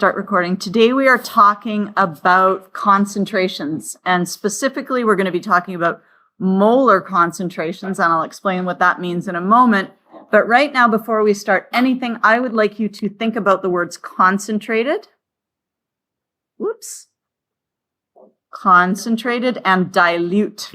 Start recording. Today we are talking about concentrations, and specifically we're going to be talking about molar concentrations, and I'll explain what that means in a moment. But right now, before we start anything, I would like you to think about the words concentrated, concentrated, and dilute.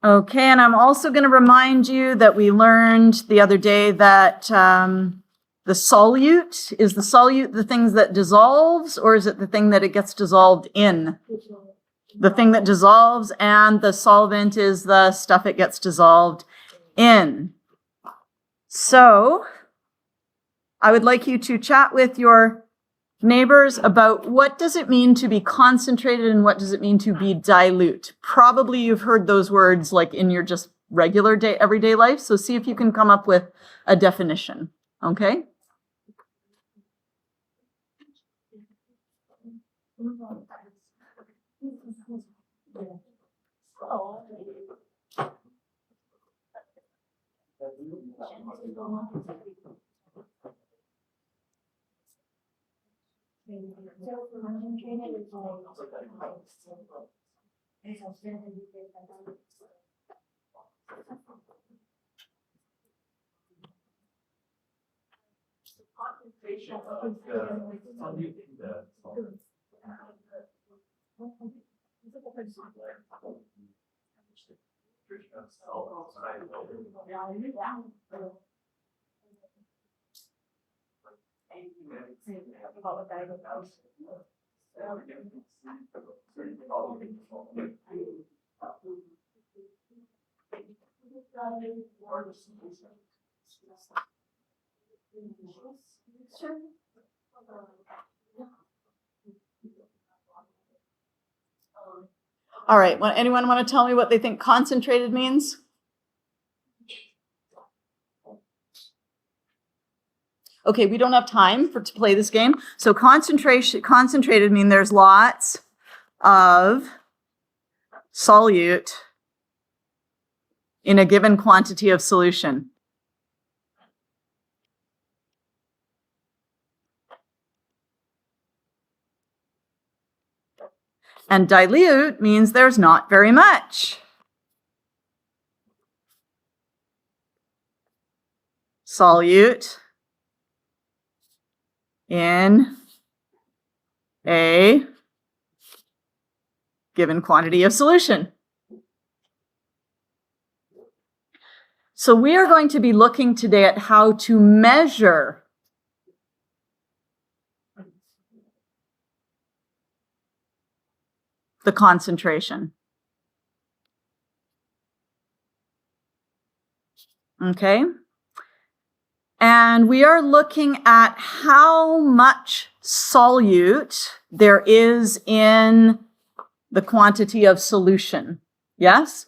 Okay, and I'm also going to remind you that we learned the other day that the solute, is the solute the things that dissolves, or is it the thing that it gets dissolved in? The thing that dissolves, and the solvent is the stuff it gets dissolved in. So I would like you to chat with your neighbors about what does it mean to be concentrated and what does it mean to be dilute. Probably you've heard those words like in your just regular day, everyday life. So see if you can come up with a definition. Okay. All right, anyone want to tell me what they think concentrated means? Okay, we don't have time to play this game. So concentrated means there's lots of solute in a given quantity of solution. And dilute means there's not very much. Solute in a given quantity of solution. So we are going to be looking today at how to measure the concentration. Okay? And we are looking at how much solute there is in the quantity of solution. Yes?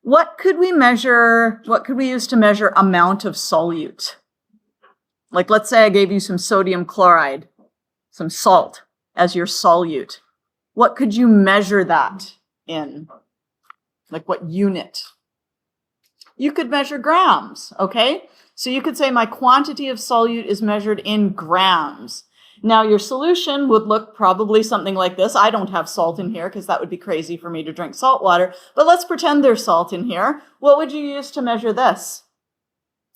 What could we measure? What could we use to measure amount of solute? Like, let's say I gave you some sodium chloride, some salt as your solute. What could you measure that in? Like what unit? You could measure grams, okay? So you could say my quantity of solute is measured in grams. Now your solution would look probably something like this. I don't have salt in here because that would be crazy for me to drink salt water, but let's pretend there's salt in here. What would you use to measure this?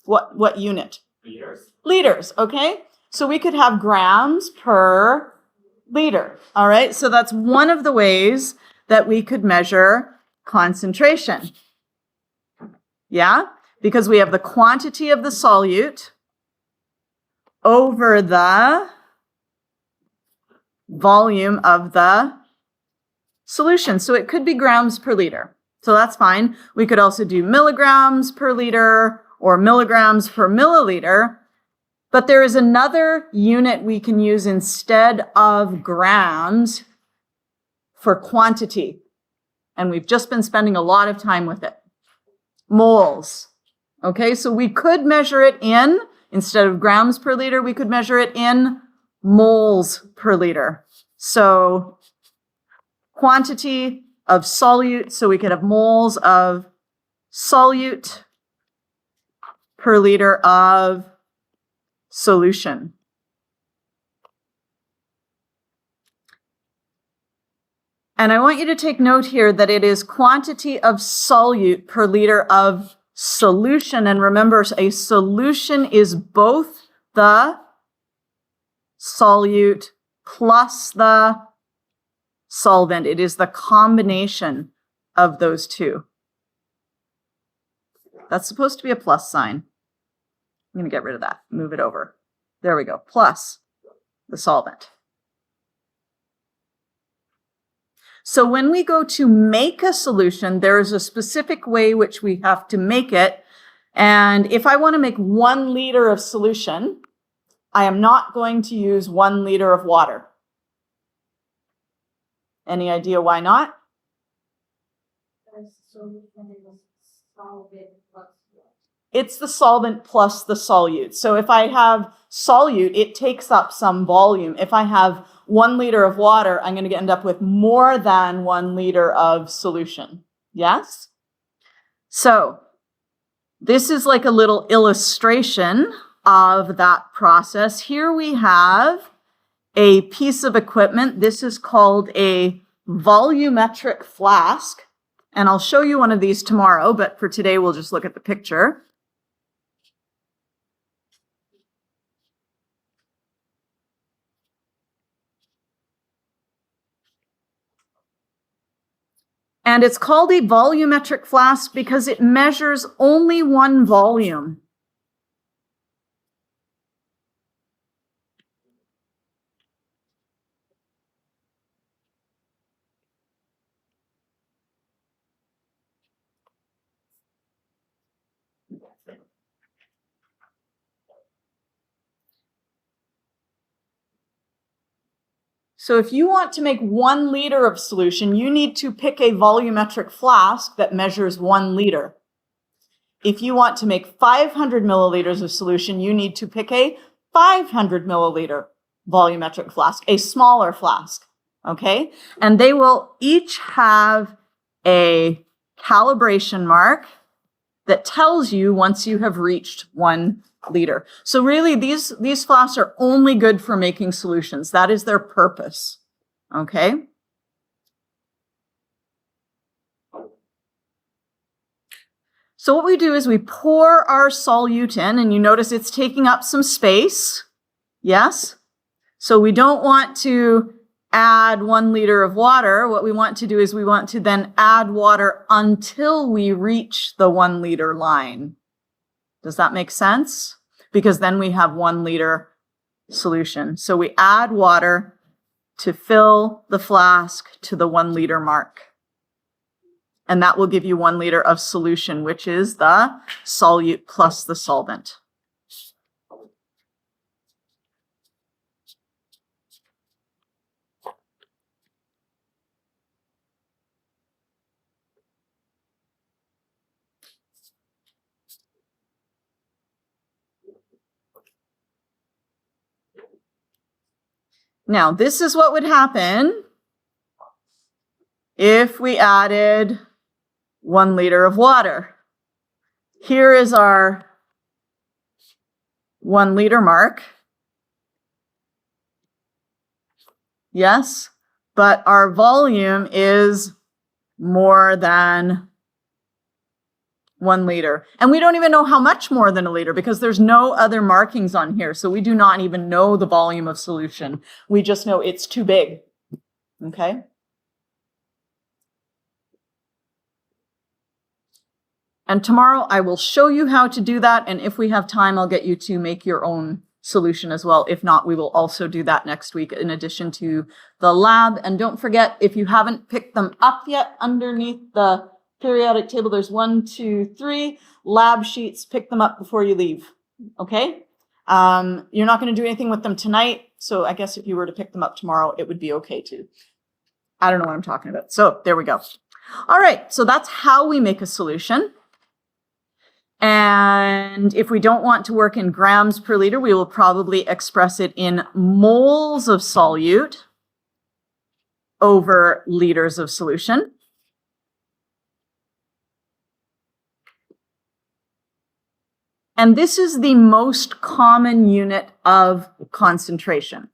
What unit? Liters. Liters, okay? So we could have grams per liter, all right? So that's one of the ways that we could measure concentration. Yeah? Because we have the quantity of the solute over the volume of the solution. So it could be grams per liter. So that's fine. We could also do milligrams per liter or milligrams per milliliter. But there is another unit we can use instead of grams for quantity. And we've just been spending a lot of time with it. Moles. Okay, so we could measure it in, instead of grams per liter, we could measure it in moles per liter. So quantity of solute. So we could have moles of solute per liter of solution. And I want you to take note here that it is quantity of solute per liter of solution. And remember, a solution is both the solute plus the solvent. It is the combination of those two. That's supposed to be a plus sign. I'm going to get rid of that. Move it over. There we go. Plus the solvent. So when we go to make a solution, there is a specific way which we have to make it. And if I want to make 1 liter of solution, I am not going to use 1 liter of water. Any idea why not? It's the solvent plus the solute. So if I have solute, it takes up some volume. If I have 1 liter of water, I'm going to end up with more than 1 liter of solution. Yes? So this is like a little illustration of that process. Here we have a piece of equipment. This is called a volumetric flask. And I'll show you one of these tomorrow, but for today, we'll just look at the picture. And it's called a volumetric flask because it measures only one volume. So if you want to make 1 liter of solution, you need to pick a volumetric flask that measures 1 liter. If you want to make 500 milliliters of solution, you need to pick a 500 milliliter volumetric flask, a smaller flask, okay? And they will each have a calibration mark that tells you once you have reached 1 liter. So really, these flasks are only good for making solutions. That is their purpose, okay? So what we do is we pour our solute in, and you notice it's taking up some space, yes? So we don't want to add 1 liter of water. What we want to do is we want to then add water until we reach the 1 liter line. Does that make sense? Because then we have 1 liter solution. So we add water to fill the flask to the 1 liter mark. And that will give you 1 liter of solution, which is the solute plus the solvent. Now, this is what would happen if we added 1 liter of water. Here is our 1 liter mark. Yes, but our volume is more than 1 liter. And we don't even know how much more than a liter because there's no other markings on here. So we do not even know the volume of solution. We just know it's too big. Okay? And tomorrow I will show you how to do that. And if we have time, I'll get you to make your own solution as well. If not, we will also do that next week in addition to the lab. And don't forget, if you haven't picked them up yet underneath the periodic table, there's 1, 2, 3 lab sheets. Pick them up before you leave. Okay? You're not going to do anything with them tonight. So I guess if you were to pick them up tomorrow, it would be okay too. I don't know what I'm talking about. So there we go. All right. So that's how we make a solution. And if we don't want to work in grams per liter, we will probably express it in moles of solute over liters of solution. And this is the most common unit of concentration.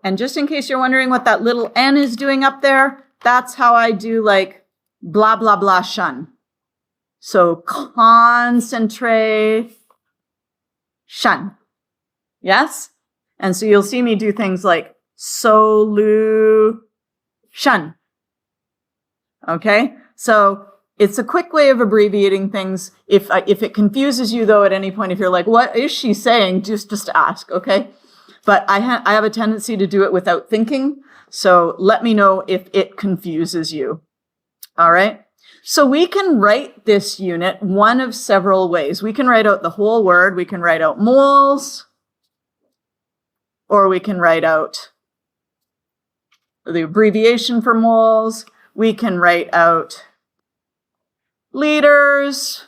And just in case you're wondering what that little n is doing up there, that's how I do like blah, blah, blah, shun. So concentration. Yes? And so you'll see me do things like solution. Okay? So it's a quick way of abbreviating things. If it confuses you, though, at any point, if you're like, what is she saying? Just ask, okay? But I have a tendency to do it without thinking. So let me know if it confuses you. All right? So we can write this unit one of several ways. We can write out the whole word. We can write out moles, or we can write out the abbreviation for moles. We can write out liters,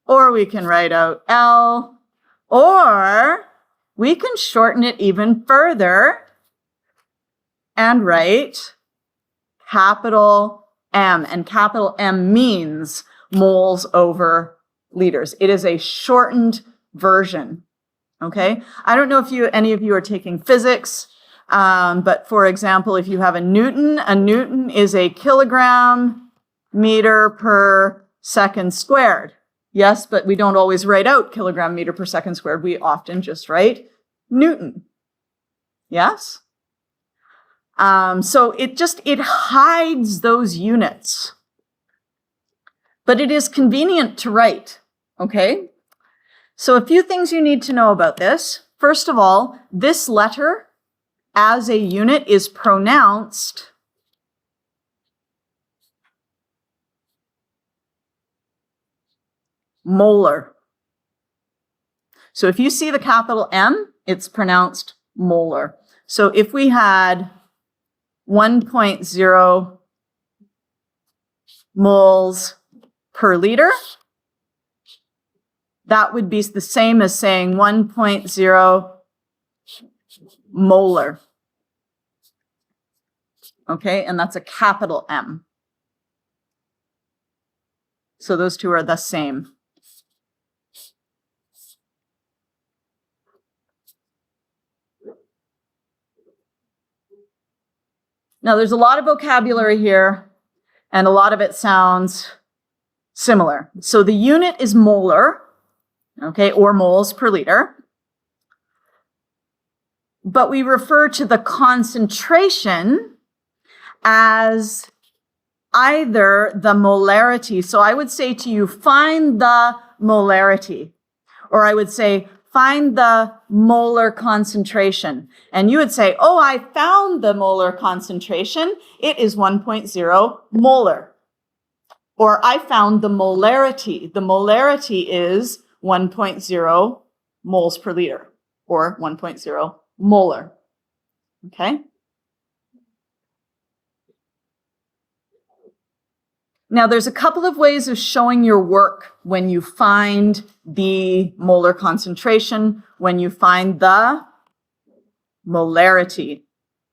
or we can write out L, or we can shorten it even further and write capital M, and capital M means moles over liters. It is a shortened version, okay? I don't know if any of you are taking physics, but for example, if you have a Newton is a kilogram meter per second squared. Yes, but we don't always write out kilogram meter per second squared. We often just write Newton. Yes? So it hides those units. But it is convenient to write, okay? So a few things you need to know about this. First of all, this letter as a unit is pronounced molar. So if you see the capital M, it's pronounced molar. So if we had 1.0 moles per liter, that would be the same as saying 1.0 molar. Okay, and that's a capital M. So those two are the same. Now, there's a lot of vocabulary here, and a lot of it sounds similar. So the unit is molar, okay, or moles per liter. But we refer to the concentration as either the molarity. So I would say to you, find the molarity. Or I would say, find the molar concentration. And you would say, oh, I found the molar concentration. It is 1.0 molar. Or I found the molarity. The molarity is 1.0 moles per liter, or 1.0 molar. Okay? Now, there's a couple of ways of showing your work when you find the molar concentration, when you find the molarity.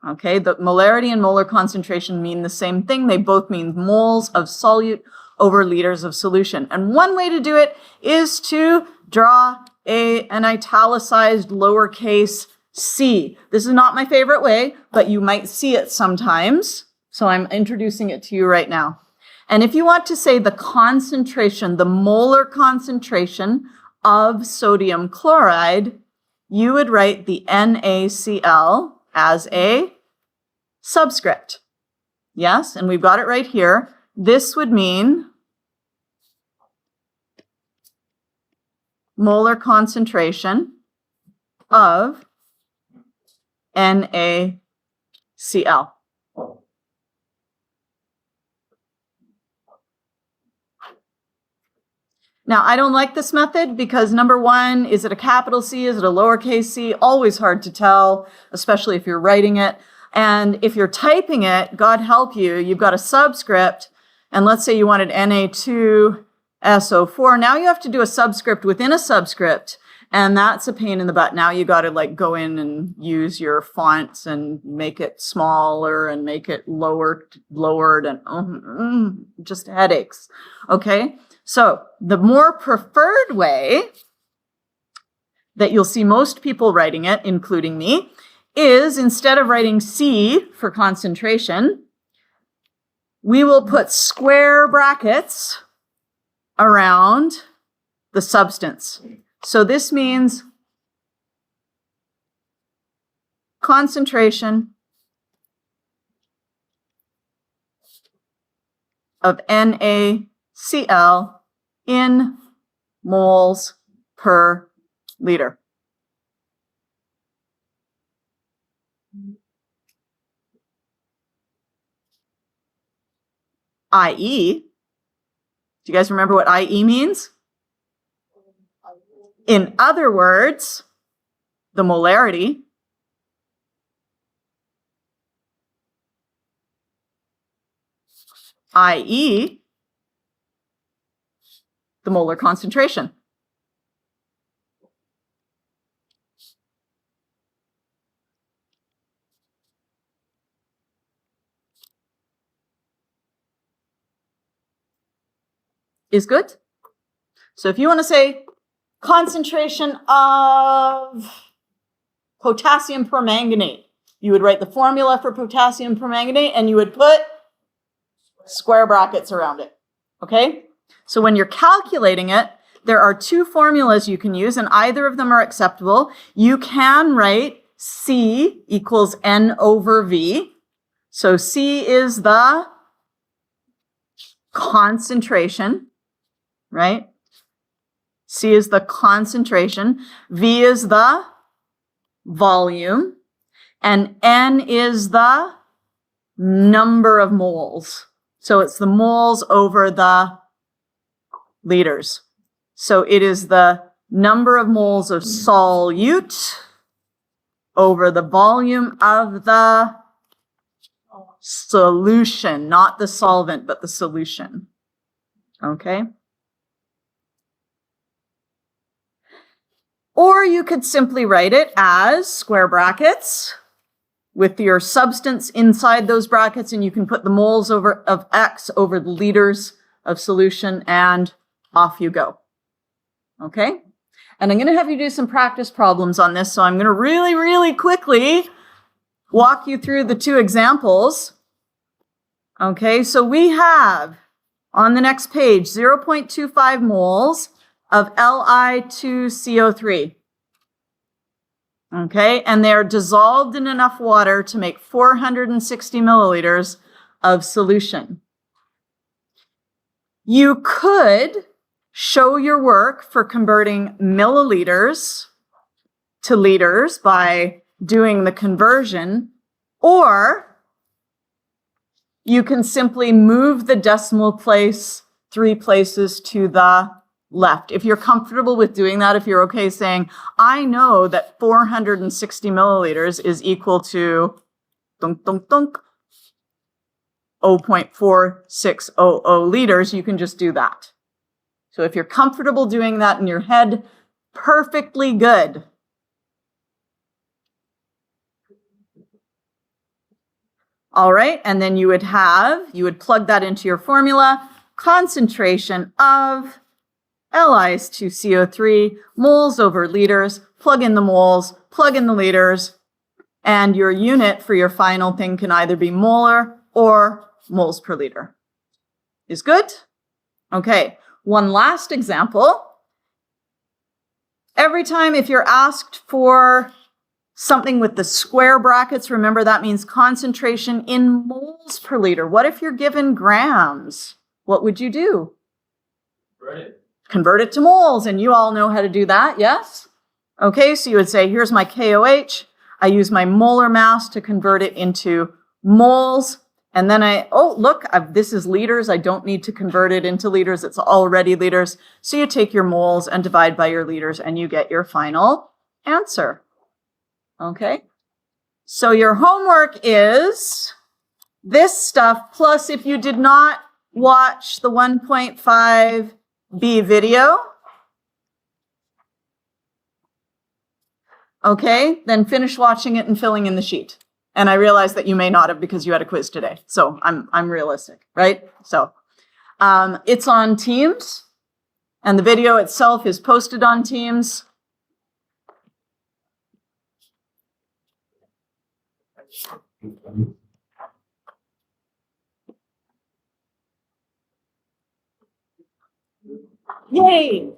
Okay, the molarity and molar concentration mean the same thing. They both mean moles of solute over liters of solution. And one way to do it is to draw an italicized lowercase c. This is not my favorite way, but you might see it sometimes. So I'm introducing it to you right now. And if you want to say the concentration, the molar concentration of sodium chloride, you would write the NaCl as a subscript. Yes, and we've got it right here. This would mean molar concentration of NaCl. Now, I don't like this method because number one, is it a capital C? Is it a lowercase c? Always hard to tell, especially if you're writing it. And if you're typing it, God help you, you've got a subscript. And let's say you wanted Na2SO4. Now you have to do a subscript within a subscript. And that's a pain in the butt. Now you got to like go in and use your fonts and make it smaller and make it lowered and just headaches. Okay. So the more preferred way that you'll see most people writing it, including me, is instead of writing C for concentration, we will put square brackets around the substance. So this means concentration of NaCl in moles per liter. IE, do you guys remember what IE means? In other words, the molarity i.e. the molar concentration. Is good? So if you want to say concentration of potassium permanganate, you would write the formula for potassium permanganate and you would put square brackets around it. Okay? So when you're calculating it, there are two formulas you can use and either of them are acceptable. You can write C equals N over V. So C is the concentration, right? C is the concentration, V is the volume, and N is the number of moles. So it's the moles over the liters. So it is the number of moles of solute over the volume of the solution, not the solvent, but the solution. Okay? Or you could simply write it as square brackets with your substance inside those brackets, and you can put the moles of X over the liters of solution, and off you go. Okay? And I'm going to have you do some practice problems on this, so I'm going to really, really quickly walk you through the two examples. Okay, so we have on the next page 0.25 moles of Li2CO3. Okay, and they're dissolved in enough water to make 460 milliliters of solution. You could show your work for converting milliliters to liters by doing the conversion, or you can simply move the decimal place 3 places to the left. If you're comfortable with doing that, if you're okay saying, I know that 460 milliliters is equal to 0.4600 liters, you can just do that. So if you're comfortable doing that in your head, perfectly good. All right, and then you would plug that into your formula, concentration of Li2CO3, moles over liters, plug in the moles, plug in the liters, and your unit for your final thing can either be molar or moles per liter. Is good? Okay, one last example. Every time if you're asked for something with the square brackets, remember that means concentration in moles per liter. What if you're given grams? What would you do? Right. Convert it to moles, and you all know how to do that, yes? Okay, so you would say, here's my KOH. I use my molar mass to convert it into moles. And then this is liters. I don't need to convert it into liters. It's already liters. So you take your moles and divide by your liters, and you get your final answer. Okay? So your homework is this stuff, plus if you did not watch the 1.5B video, Okay, then finish watching it and filling in the sheet. And I realize that you may not have because you had a quiz today. So I'm realistic, right? So it's on Teams, and the video itself is posted on Teams. Yay!